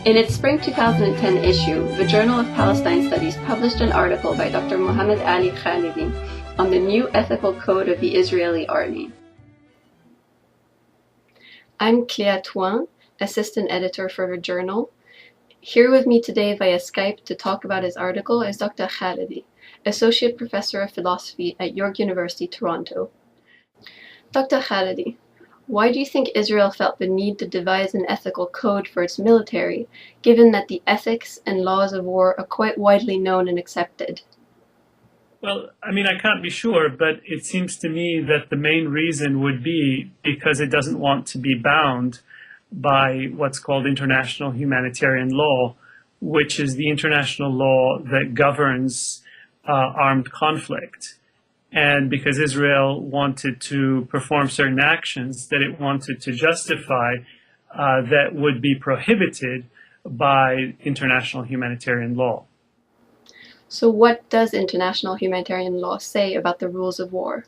In its spring 2010 issue, the Journal of Palestine Studies published an article by Dr. Ali Khalidi on the new ethical code of the Israeli army. I'm Cléa Thouin, assistant editor for the journal. Here with me today via Skype to talk about his article is Dr. Khalidi, associate professor of philosophy at York University, Toronto. Dr. Khalidi, why do you think Israel felt the need to devise an ethical code for its military, given that the ethics and laws of war are quite widely known and accepted? Well, I can't be sure, but it seems to me that the main reason would be because it doesn't want to be bound by what's called international humanitarian law, which is the international law that governs armed conflict. And because Israel wanted to perform certain actions that it wanted to justify that would be prohibited by international humanitarian law. So what does international humanitarian law say about the rules of war?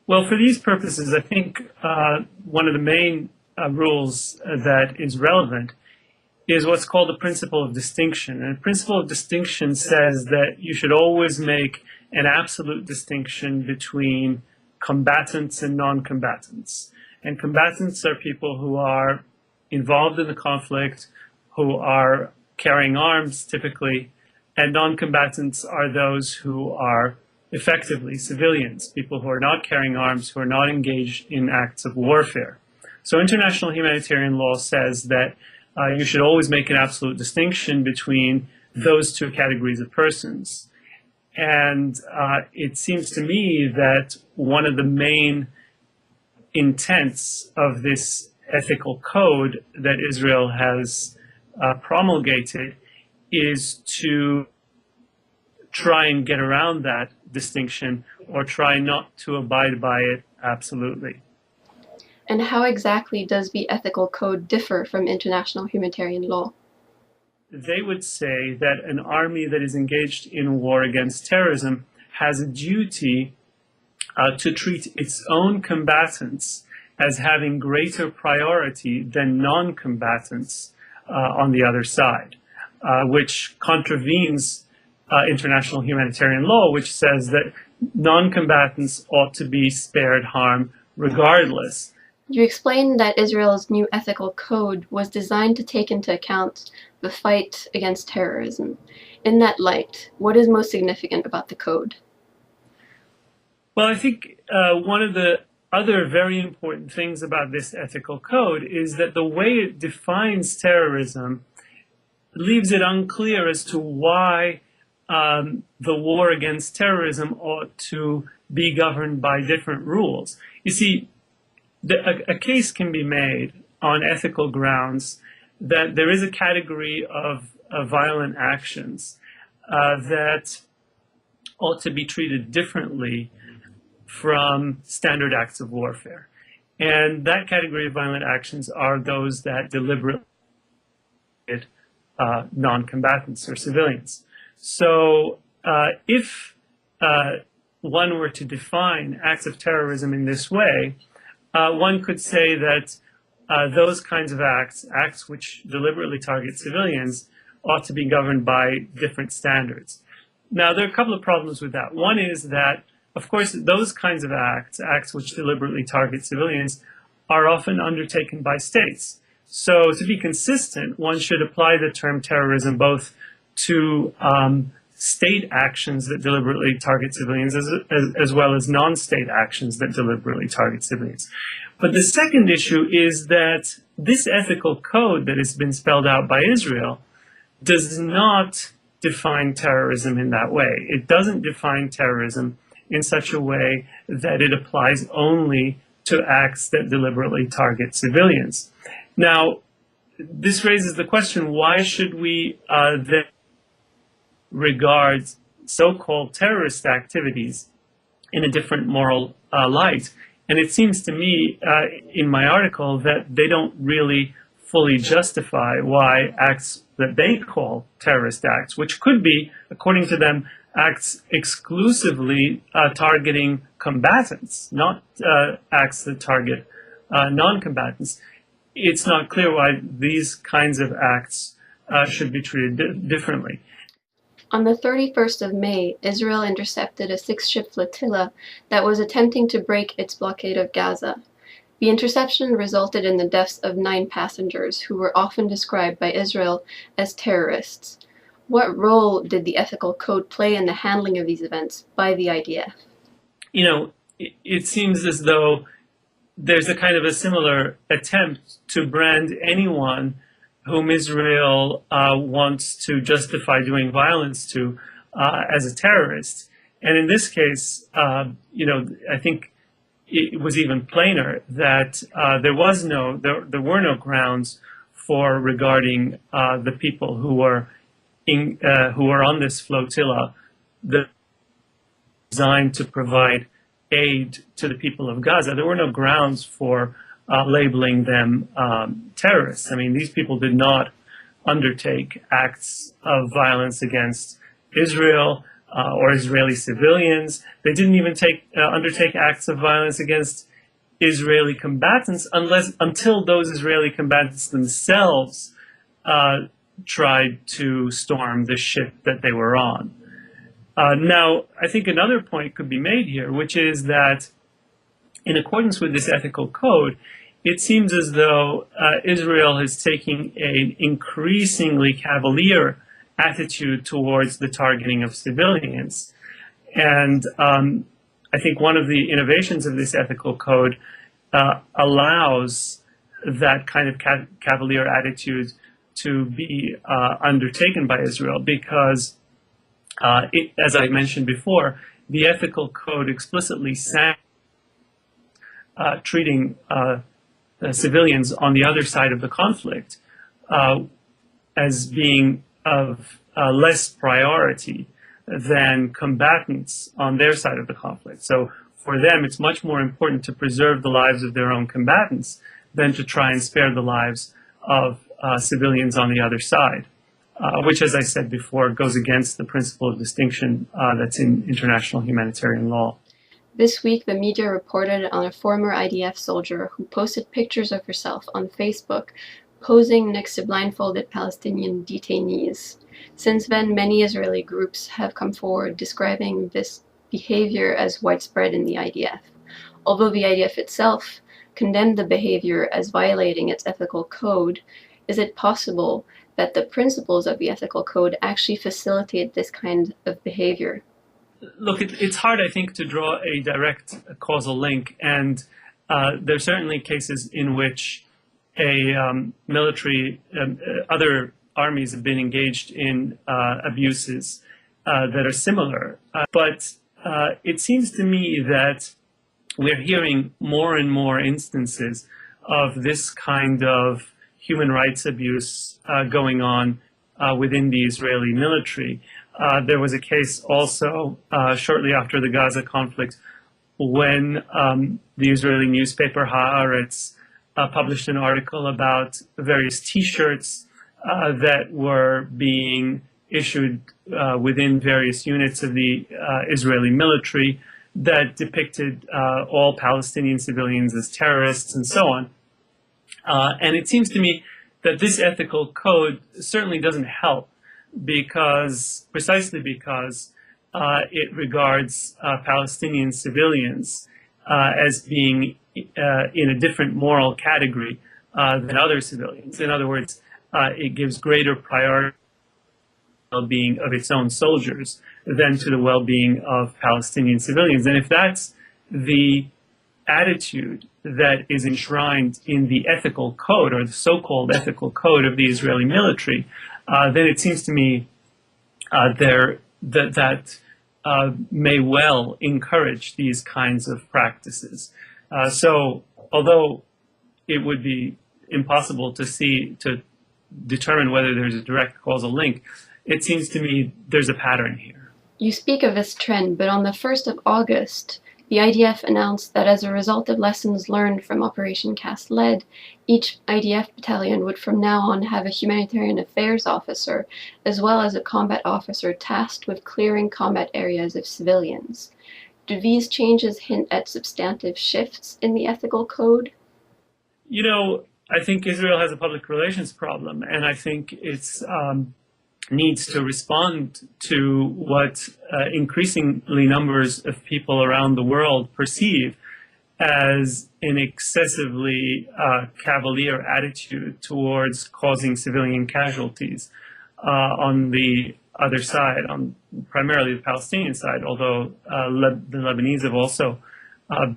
Well, for these purposes, I think one of the main rules that is relevant is what's called the principle of distinction. And the principle of distinction says that you should always make an absolute distinction between combatants and non-combatants. And combatants are people who are involved in the conflict, who are carrying arms typically, and non-combatants are those who are effectively civilians, people who are not carrying arms, who are not engaged in acts of warfare. So international humanitarian law says that you should always make an absolute distinction between those two categories of persons. And it seems to me that one of the main intents of this ethical code that Israel has promulgated is to try and get around that distinction or try not to abide by it absolutely. And how exactly does the ethical code differ from international humanitarian law? They would say that an army that is engaged in war against terrorism has a duty to treat its own combatants as having greater priority than non-combatants on the other side, which contravenes international humanitarian law, which says that non-combatants ought to be spared harm regardless. You explained that Israel's new ethical code was designed to take into account the fight against terrorism. In that light, what is most significant about the code? Well, I think one of the other very important things about this ethical code is that the way it defines terrorism leaves it unclear as to why the war against terrorism ought to be governed by different rules. You see, a case can be made on ethical grounds that there is a category of violent actions that ought to be treated differently from standard acts of warfare. And that category of violent actions are those that deliberately non-combatants or civilians. So if one were to define acts of terrorism in this way, one could say that those kinds of acts which deliberately target civilians, ought to be governed by different standards. Now, there are a couple of problems with that. One is that, of course, those kinds of acts which deliberately target civilians, are often undertaken by states. So to be consistent, one should apply the term terrorism both to state actions that deliberately target civilians as well as non-state actions that deliberately target civilians. But the second issue is that this ethical code that has been spelled out by Israel does not define terrorism in that way. It doesn't define terrorism in such a way that it applies only to acts that deliberately target civilians. Now, this raises the question, why should we then regard so-called terrorist activities in a different moral light? And it seems to me in my article that they don't really fully justify why acts that they call terrorist acts, which could be, according to them, acts exclusively targeting combatants, not acts that target non-combatants. it's not clear why these kinds of acts should be treated differently. On the 31st of May, Israel intercepted a 6-ship flotilla that was attempting to break its blockade of Gaza. The interception resulted in the deaths of 9 passengers, who were often described by Israel as terrorists. What role did the ethical code play in the handling of these events by the IDF? You know, it seems as though there's a kind of a similar attempt to brand anyone whom Israel wants to justify doing violence to as a terrorist. And in this case, I think it was even plainer that there were no grounds for regarding the people who were on this flotilla designed to provide aid to the people of Gaza. There were no grounds for labeling them terrorists. I mean, these people did not undertake acts of violence against Israel or Israeli civilians. They didn't even undertake acts of violence against Israeli combatants until those Israeli combatants themselves tried to storm the ship that they were on. Now, I think another point could be made here, which is that in accordance with this ethical code, it seems as though Israel is taking an increasingly cavalier attitude towards the targeting of civilians. And I think one of the innovations of this ethical code allows that kind of cavalier attitude to be undertaken by Israel because, as I mentioned before, the ethical code explicitly sanctions treating civilians on the other side of the conflict as being of less priority than combatants on their side of the conflict. So for them, it's much more important to preserve the lives of their own combatants than to try and spare the lives of civilians on the other side, which, as I said before, goes against the principle of distinction that's in international humanitarian law. This week, the media reported on a former IDF soldier who posted pictures of herself on Facebook, posing next to blindfolded Palestinian detainees. Since then, many Israeli groups have come forward describing this behavior as widespread in the IDF. Although the IDF itself condemned the behavior as violating its ethical code, is it possible that the principles of the ethical code actually facilitate this kind of behavior? Look, it's hard, I think, to draw a direct causal link, and there are certainly cases in which other armies have been engaged in abuses that are similar. But it seems to me that we're hearing more and more instances of this kind of human rights abuse going on within the Israeli military. There was a case also shortly after the Gaza conflict when the Israeli newspaper Haaretz published an article about various T-shirts that were being issued within various units of the Israeli military that depicted all Palestinian civilians as terrorists and so on. And it seems to me that this ethical code certainly doesn't help precisely because it regards Palestinian civilians as being in a different moral category than other civilians. In other words, it gives greater priority to the well-being of its own soldiers than to the well-being of Palestinian civilians. And if that's the attitude that is enshrined in the ethical code, or the so-called ethical code of the Israeli military, then it seems to me that may well encourage these kinds of practices. So although it would be impossible to determine whether there's a direct causal link, it seems to me there's a pattern here. You speak of this trend, but on the 1st of August, the IDF announced that as a result of lessons learned from Operation Cast Lead, each IDF battalion would from now on have a humanitarian affairs officer, as well as a combat officer tasked with clearing combat areas of civilians. Do these changes hint at substantive shifts in the ethical code? You know, I think Israel has a public relations problem, and I think it's needs to respond to what increasingly numbers of people around the world perceive as an excessively cavalier attitude towards causing civilian casualties on the other side, on primarily the Palestinian side, although the Lebanese have also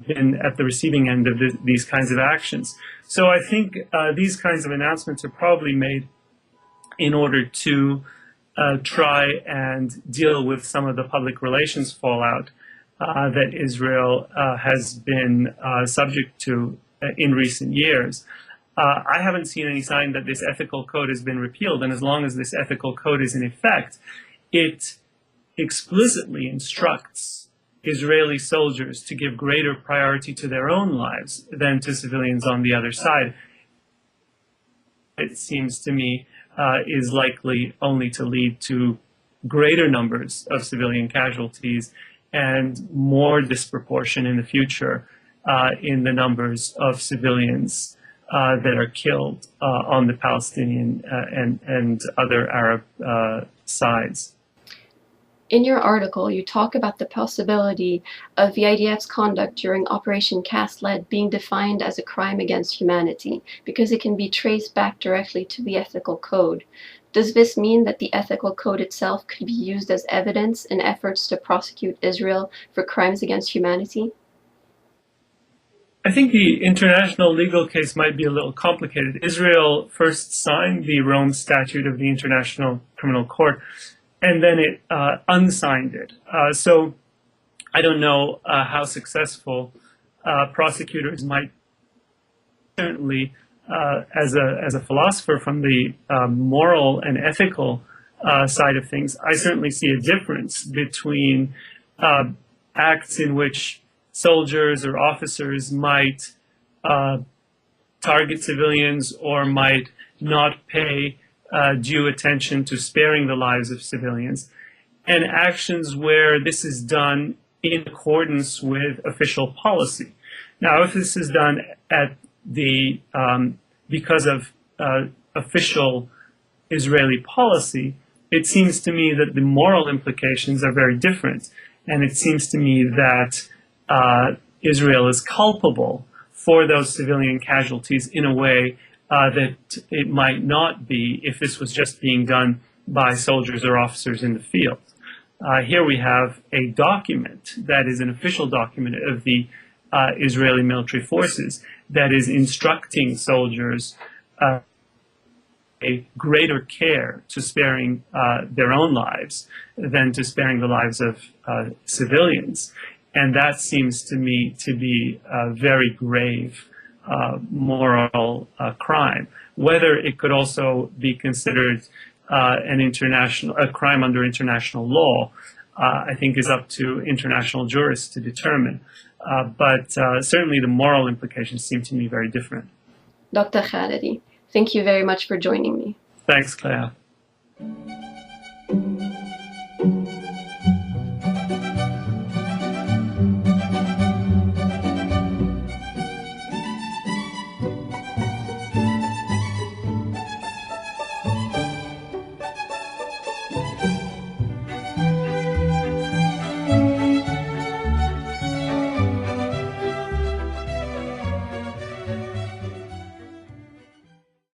been at the receiving end of these kinds of actions. So I think these kinds of announcements are probably made in order to try and deal with some of the public relations fallout that Israel has been subject to in recent years. I haven't seen any sign that this ethical code has been repealed, and as long as this ethical code is in effect, it explicitly instructs Israeli soldiers to give greater priority to their own lives than to civilians on the other side. It seems to me is likely only to lead to greater numbers of civilian casualties and more disproportion in the future in the numbers of civilians that are killed on the Palestinian and other Arab sides. In your article, you talk about the possibility of the IDF's conduct during Operation Cast Lead being defined as a crime against humanity because it can be traced back directly to the ethical code. Does this mean that the ethical code itself could be used as evidence in efforts to prosecute Israel for crimes against humanity? I think the international legal case might be a little complicated. Israel first signed the Rome Statute of the International Criminal Court, and then it unsigned it. So I don't know how successful prosecutors might. Certainly, as a philosopher from the moral and ethical side of things, I certainly see a difference between acts in which soldiers or officers might target civilians or might not pay due attention to sparing the lives of civilians, and actions where this is done in accordance with official policy. Now, if this is done at the because of official Israeli policy, it seems to me that the moral implications are very different, and it seems to me that Israel is culpable for those civilian casualties in a way that it might not be if this was just being done by soldiers or officers in the field. Here we have a document that is an official document of the Israeli military forces that is instructing soldiers a greater care to sparing their own lives than to sparing the lives of civilians. And that seems to me to be a very grave moral crime. Whether it could also be considered a crime under international law, I think is up to international jurists to determine. But certainly the moral implications seem to me very different. Dr. Khalidi, thank you very much for joining me. Thanks, Cléa.